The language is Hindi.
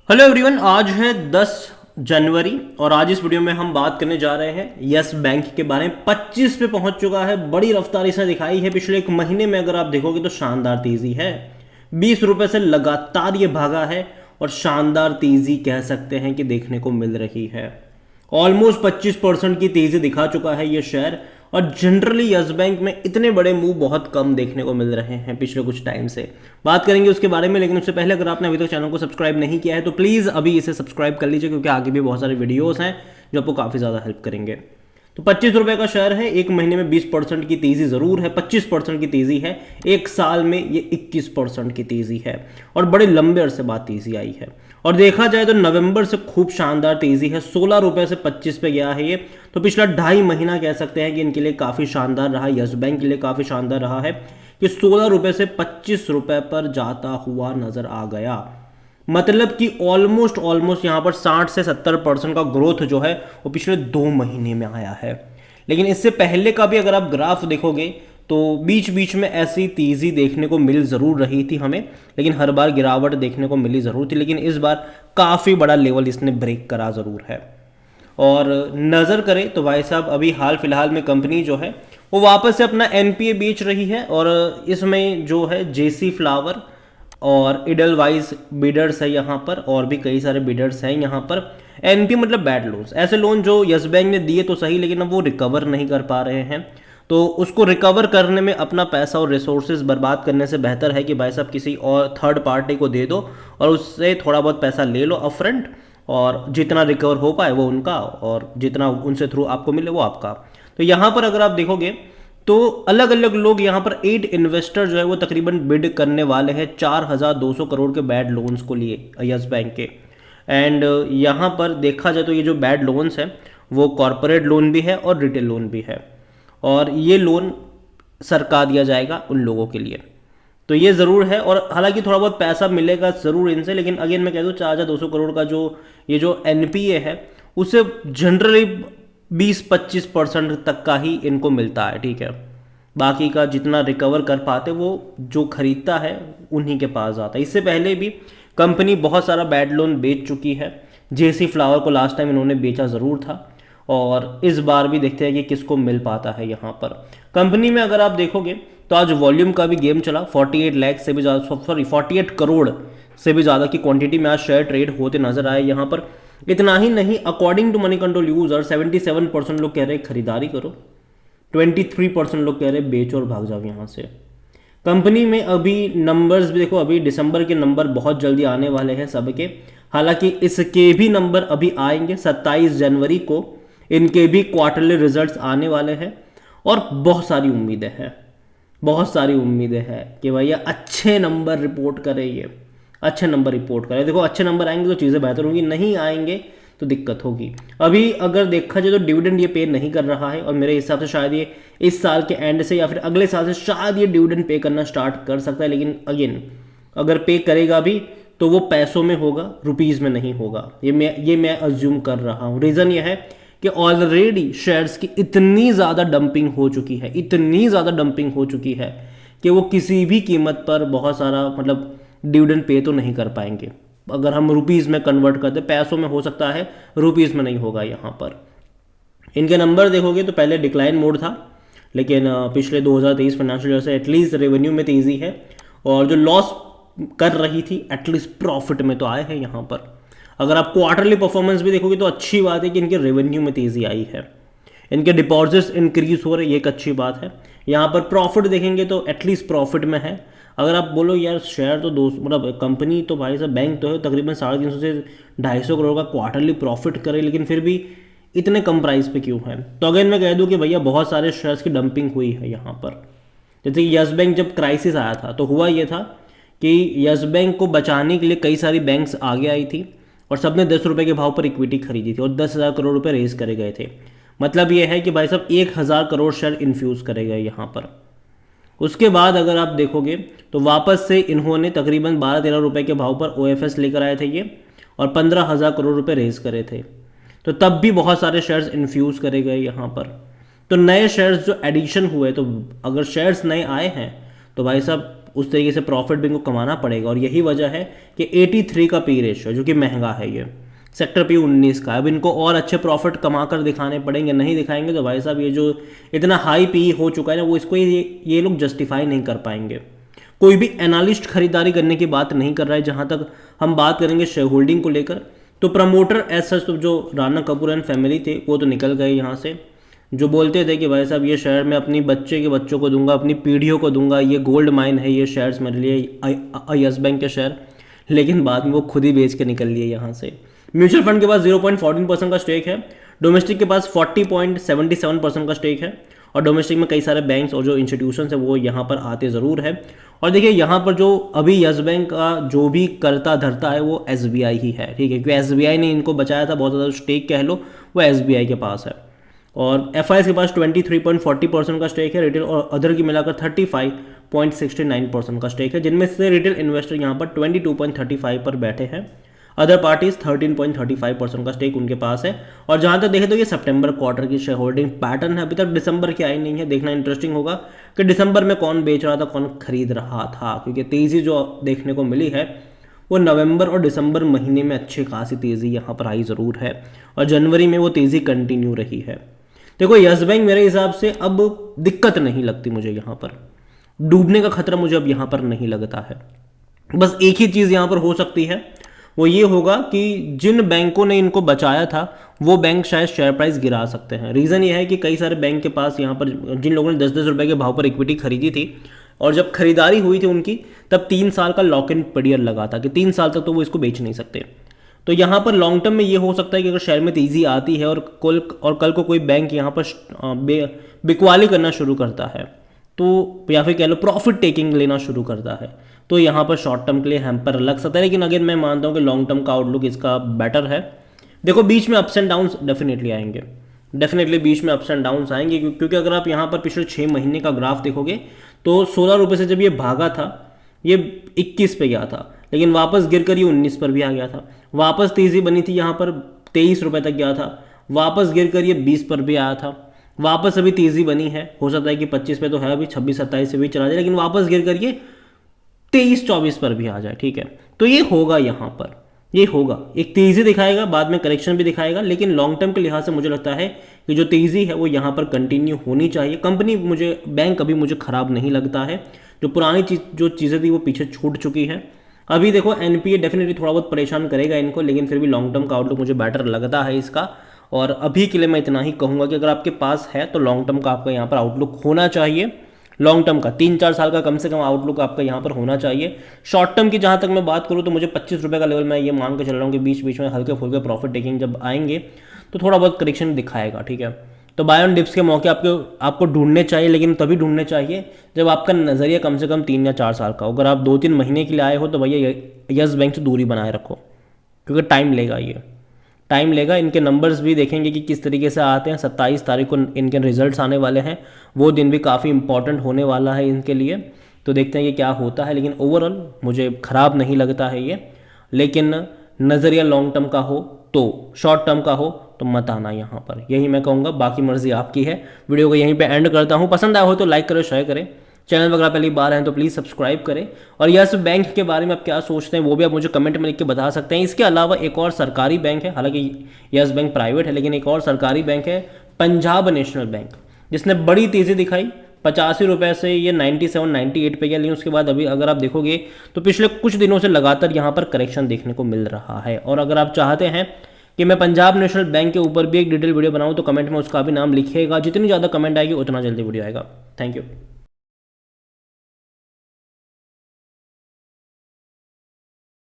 हेलो एवरीवन, आज है 10 जनवरी और आज इस वीडियो में हम बात करने जा रहे हैं यस बैंक के बारे में। 25 पे पहुंच चुका है, बड़ी रफ्तार इसने दिखाई है। पिछले एक महीने में अगर आप देखोगे तो शानदार तेजी है। 20 रुपए से लगातार ये भागा है और शानदार तेजी कह सकते हैं कि देखने को मिल रही है। ऑलमोस्ट 25% की तेजी दिखा चुका है ये शेयर। और जनरली यस बैंक में इतने बड़े मूव बहुत कम देखने को मिल रहे हैं पिछले कुछ टाइम से। बात करेंगे उसके बारे में, लेकिन उससे पहले अगर आपने अभी तक चैनल को सब्सक्राइब नहीं किया है तो प्लीज़ अभी इसे सब्सक्राइब कर लीजिए, क्योंकि आगे भी बहुत सारे वीडियोस हैं जो आपको काफ़ी ज़्यादा हेल्प करेंगे। तो 25 रुपए का शेयर है, एक महीने में 20% की तेजी जरूर है, 25% की तेजी है। एक साल में ये 21% की तेजी है और बड़े लंबे अरसे बाद तेजी आई है। और देखा जाए तो नवंबर से खूब शानदार तेजी है, 16 रुपए से 25 पे गया है ये। तो पिछला 2.5 महीना कह सकते हैं कि इनके लिए काफ़ी शानदार रहा, यस बैंक के लिए काफ़ी शानदार रहा है कि 16 रुपए से 25 रुपए पर जाता हुआ नजर आ गया। मतलब कि ऑलमोस्ट यहाँ पर 60 से 70% का ग्रोथ जो है वो पिछले 2 महीने में आया है। लेकिन इससे पहले का भी अगर आप ग्राफ देखोगे तो बीच बीच में ऐसी तेज़ी देखने को मिल ज़रूर रही थी हमें, लेकिन हर बार गिरावट देखने को मिली ज़रूर थी। लेकिन इस बार काफ़ी बड़ा लेवल इसने ब्रेक करा ज़रूर है। और नज़र करें तो भाई साहब अभी हाल फिलहाल में कंपनी जो है वो वापस से अपना एनपीए बेच रही है। और इसमें जो है जेसी फ्लावर और इडलवाइज बिडर्स है यहाँ पर, और भी कई सारे बिडर्स हैं यहाँ पर। एनपी मतलब बैड लोन्स, ऐसे लोन जो यस बैंक ने दिए तो सही, लेकिन अब वो रिकवर नहीं कर पा रहे हैं। तो उसको रिकवर करने में अपना पैसा और रिसोर्सेज बर्बाद करने से बेहतर है कि भाई साहब किसी और थर्ड पार्टी को दे दो और उससे थोड़ा बहुत पैसा ले लो अपफ्रंट, और जितना रिकवर हो पाए वो उनका और जितना उनसे थ्रू आपको मिले वो आपका। तो यहाँ पर अगर आप देखोगे तो अलग अलग लोग यहाँ पर 8 इन्वेस्टर जो है वो तकरीबन बिड करने वाले हैं 4,200 करोड़ के बैड लोन्स को लिए यस बैंक के। एंड यहाँ पर देखा जाए तो ये जो बैड लोन्स हैं वो कॉरपोरेट लोन भी है और रिटेल लोन भी है, और ये लोन सरका दिया जाएगा उन लोगों के लिए। तो ये ज़रूर है, और हालांकि थोड़ा बहुत पैसा मिलेगा ज़रूर इनसे, लेकिन अगेन मैं कह दूँ 4,200 करोड़ का जो एनपीए है उसे जनरली 20-25% तक का ही इनको मिलता है, ठीक है। बाकी का जितना रिकवर कर पाते वो जो खरीदता है उन्हीं के पास जाता है। इससे पहले भी कंपनी बहुत सारा बैड लोन बेच चुकी है। जेसी फ्लावर को लास्ट टाइम इन्होंने बेचा ज़रूर था, और इस बार भी देखते हैं कि किसको मिल पाता है यहाँ पर। कंपनी में अगर आप देखोगे तो आज वॉल्यूम का भी गेम चला, 48 लाख से भी ज़्यादा, सॉरी 48 करोड़ से भी ज़्यादा की क्वांटिटी में आज शेयर ट्रेड होते नजर आए यहाँ पर। इतना ही नहीं, according to Moneycontrol user 77% लोग कह रहे हैं खरीदारी करो, 23% लोग कह रहे हैं बेचो और भाग जाओ यहाँ से। कंपनी में अभी नंबर्स भी देखो, अभी दिसंबर के नंबर बहुत जल्दी आने वाले हैं सबके। हालांकि इसके भी नंबर अभी आएंगे 27 जनवरी को, इनके भी क्वार्टरली रिजल्ट्स आने वाले हैं। और बहुत सारी उम्मीदें हैं, बहुत सारी उम्मीदें हैं कि भैया अच्छे नंबर रिपोर्ट करें, ये अच्छे नंबर रिपोर्ट करें। देखो अच्छे नंबर आएंगे तो चीज़ें बेहतर होंगी, नहीं आएंगे तो दिक्कत होगी। अभी अगर देखा जाए तो डिविडेंड ये पे नहीं कर रहा है, और मेरे हिसाब से शायद ये इस साल के एंड से या फिर अगले साल से शायद ये डिविडेंड पे करना स्टार्ट कर सकता है। लेकिन अगेन अगर पे करेगा भी तो वो पैसों में होगा, रुपीज़ में नहीं होगा। ये मैं अज्यूम कर रहा हूँ। रीज़न ये है कि ऑलरेडी शेयर्स की इतनी ज़्यादा डंपिंग हो चुकी है, इतनी ज़्यादा डंपिंग हो चुकी है कि वो किसी भी कीमत पर बहुत सारा मतलब डिविडेंड पे तो नहीं कर पाएंगे। अगर हम रुपीज़ में कन्वर्ट करते, पैसों में हो सकता है, रुपीज़ में नहीं होगा यहाँ पर। इनके नंबर देखोगे तो पहले डिक्लाइन मोड था, लेकिन पिछले 2023 फाइनेंशियल ईयर से एटलीस्ट रेवेन्यू में तेज़ी है, और जो लॉस कर रही थी एटलीस्ट प्रॉफिट में तो आए हैं यहाँ पर। अगर आप क्वार्टरली परफॉर्मेंस भी देखोगे तो अच्छी बात है कि इनके रेवेन्यू में तेज़ी आई है, इनके डिपॉजिट्स इंक्रीज हो रहे, ये एक अच्छी बात है। यहाँ पर प्रॉफिट देखेंगे तो एटलीस्ट प्रॉफिट में है। अगर आप बोलो यार शेयर तो दो मतलब कंपनी तो भाई साहब बैंक तो है, तकरीबन 350 से 250 करोड़ का क्वार्टरली प्रॉफिट करे, लेकिन फिर भी इतने कम प्राइस पे क्यों है? तो अगेन मैं कह दूं कि भैया बहुत सारे शेयर्स की डंपिंग हुई है यहाँ पर। जैसे कि यस बैंक जब क्राइसिस आया था तो हुआ ये था कि यस बैंक को बचाने के लिए कई सारी बैंक्स आगे आई थी और सबने 10 रुपये के भाव पर इक्विटी खरीदी थी और 10,000 करोड़ रुपये रेज करे गए थे। मतलब ये है कि भाई साहब 1,000 करोड़ शेयर इन्फ्यूज़ करे गए यहाँ पर। उसके बाद अगर आप देखोगे तो वापस से इन्होंने तकरीबन 12-13 रुपये के भाव पर ओएफएस लेकर आए थे ये, और 15,000 करोड़ रुपए रेज करे थे। तो तब भी बहुत सारे शेयर्स इन्फ्यूज़ करे गए यहाँ पर। तो नए शेयर्स जो एडिशन हुए, तो अगर शेयर्स नए आए हैं तो भाई साहब उस तरीके से प्रॉफिट भी इनको कमाना पड़ेगा, और यही वजह है कि 83 का पी रेशियो जो कि महंगा है, ये सेक्टर पी 19 का। अब इनको और अच्छे प्रॉफिट कमा कर दिखाने पड़ेंगे, नहीं दिखाएंगे तो भाई साहब ये जो इतना हाई पी हो चुका है ना, वो इसको ये लोग जस्टिफाई नहीं कर पाएंगे। कोई भी एनालिस्ट खरीदारी करने की बात नहीं कर रहा है। जहाँ तक हम बात करेंगे शेयर होल्डिंग को लेकर, तो प्रमोटर एज सच तो जो राणा कपूर एंड फैमिली थे वो तो निकल गए यहाँ से, जो बोलते थे कि भाई साहब ये शेयर मैं अपनी बच्चे के बच्चों को दूंगा, अपनी पीढ़ियों को दूंगा, ये गोल्ड माइन है ये शेयर्स मेरे लिए यस बैंक के शेयर, लेकिन बाद में वो खुद ही बेच के निकल लिए यहाँ से। म्यूचुअल फंड के पास 0.14% का स्टेक है, डोमेस्टिक के पास 40.77% का स्टेक है, और डोमेस्टिक में कई सारे बैंक्स और जो इंस्टीट्यूशंस है वो यहाँ पर आते ज़रूर है। और देखिए यहाँ पर जो अभी यस बैंक का जो भी करता धरता है वो SBI ही है, ठीक है, क्योंकि SBI ने इनको बचाया था, बहुत ज़्यादा स्टेक कह लो वो SBI के पास है। और FIs के पास 23.40% का स्टेक है, रिटेल और अदर की मिलाकर 35.69% का स्टेक है, जिनमें से रिटेल इन्वेस्टर यहाँ पर 22.35 पर बैठे हैं, अदर पार्टीज 13.35% का स्टेक उनके पास है। और जहाँ तक देखें तो ये सितंबर क्वार्टर की शेयर होल्डिंग पैटर्न है, अभी तक दिसंबर की आई नहीं है। देखना इंटरेस्टिंग होगा कि दिसंबर में कौन बेच रहा था, कौन खरीद रहा था, क्योंकि तेज़ी जो देखने को मिली है वो नवंबर और दिसंबर महीने में अच्छी खासी तेज़ी यहाँ पर आई ज़रूर है, और जनवरी में वो तेज़ी कंटिन्यू रही है। देखो यस बैंक मेरे हिसाब से अब दिक्कत नहीं लगती मुझे, यहाँ पर डूबने का खतरा मुझे अब यहाँ पर नहीं लगता है। बस एक ही चीज़ यहाँ पर हो सकती है, वो ये होगा कि जिन बैंकों ने इनको बचाया था वो बैंक शायद शेयर प्राइस गिरा सकते हैं। रीज़न ये है कि कई सारे बैंक के पास यहाँ पर जिन लोगों ने 10-10 रुपए के भाव पर इक्विटी खरीदी थी, और जब खरीदारी हुई थी उनकी तब 3 साल का लॉक इन पीरियड लगा था कि 3 साल तक तो वो इसको बेच नहीं सकते। तो यहाँ पर लॉन्ग टर्म में ये हो सकता है कि अगर शेयर में तेज़ी आती है और कल को कोई बैंक यहाँ पर बिकवाली करना शुरू करता है, तो या फिर कह लो प्रॉफिट टेकिंग लेना शुरू करता है, तो यहाँ पर शॉर्ट टर्म के लिए हैम्पर लग सकता है। लेकिन अगेन मैं मानता हूँ कि लॉन्ग टर्म का आउटलुक इसका बेटर है। देखो बीच में अप्स एंड डाउन्स डेफिनेटली आएंगे, डेफिनेटली बीच में अप्स एंड डाउन्स आएंगे, क्योंकि अगर आप यहाँ पर पिछले 6 महीने का ग्राफ देखोगे तो 16 रुपये से जब ये भागा था ये 21 पे गया था, लेकिन वापस गिर कर ये 19 पर भी आ गया था, वापस तेज़ी बनी थी यहाँ पर 23 रुपये तक गया था, वापस गिर कर ये 20 पर भी आया था, वापस अभी तेज़ी बनी है, हो सकता है कि 25 पे तो है, अभी 26-27 से भी चला जाए, लेकिन वापस गिर कर ये 23-24 पर भी आ जाए, ठीक है। तो ये होगा यहाँ पर, ये होगा, एक तेज़ी दिखाएगा, बाद में करेक्शन भी दिखाएगा, लेकिन लॉन्ग टर्म के लिहाज से मुझे लगता है कि जो तेज़ी है वो यहाँ पर कंटिन्यू होनी चाहिए। कंपनी मुझे, बैंक अभी मुझे ख़राब नहीं लगता है, जो पुरानी जो चीज़ें थी वो पीछे छूट चुकी है। अभी देखो NPA डेफिनेटली थोड़ा बहुत परेशान करेगा इनको, लेकिन फिर भी लॉन्ग टर्म का आउटलुक मुझे बेटर लगता है इसका। और अभी के लिए मैं इतना ही कहूँगा कि अगर आपके पास है तो लॉन्ग टर्म का आपका यहाँ पर आउटलुक होना चाहिए, लॉन्ग टर्म का 3-4 साल का कम से कम आउटलुक आपका यहाँ पर होना चाहिए। शॉर्ट टर्म की जहाँ तक मैं बात करूँ तो मुझे 25 रुपये का लेवल मैं ये मान के चल रहा हूँ कि बीच बीच में हल्के फुल्के प्रॉफिट टेकिंग जब आएंगे तो थोड़ा बहुत करेक्शन दिखाएगा, ठीक है। तो बाय ऑन डिप्स के मौके आपको ढूंढने चाहिए, लेकिन तभी ढूंढने चाहिए जब आपका नज़रिया कम से कम 3 या 4 साल का। अगर आप 2-3 महीने के लिए आए हो तो भैया यस बैंक से दूरी बनाए रखो, क्योंकि टाइम लेगा, ये टाइम लेगा। इनके नंबर्स भी देखेंगे कि किस तरीके से आते हैं। 27 तारीख को इनके रिजल्ट्स आने वाले हैं, वो दिन भी काफ़ी इंपॉर्टेंट होने वाला है इनके लिए, तो देखते हैं कि क्या होता है। लेकिन ओवरऑल मुझे ख़राब नहीं लगता है ये, लेकिन नज़रिया लॉन्ग टर्म का हो तो, शॉर्ट टर्म का हो तो मत आना यहाँ पर, यही मैं कहूँगा। बाकी मर्जी आपकी है। वीडियो को यहीं पे एंड करता हूँ। पसंद आया हो तो लाइक करें, शेयर करें, चैनल वगैरह पहली बार हैं तो प्लीज़ सब्सक्राइब करें। और यस बैंक के बारे में आप क्या सोचते हैं वो भी आप मुझे कमेंट में लिख के बता सकते हैं। इसके अलावा एक और सरकारी बैंक है, हालांकि यस बैंक प्राइवेट है, लेकिन एक और सरकारी बैंक है पंजाब नेशनल बैंक, जिसने बड़ी तेज़ी दिखाई। 85 रुपये से ये 97-98 पे गया, लेकिन उसके बाद अभी अगर आप देखोगे तो पिछले कुछ दिनों से लगातार यहाँ पर करेक्शन देखने को मिल रहा है। और अगर आप चाहते हैं कि मैं पंजाब नेशनल बैंक के ऊपर भी एक डिटेल वीडियो बनाऊँ तो कमेंट में उसका भी नाम लिखिएगा। जितनी ज़्यादा कमेंट आएगी उतना जल्दी वीडियो आएगा। Thank you.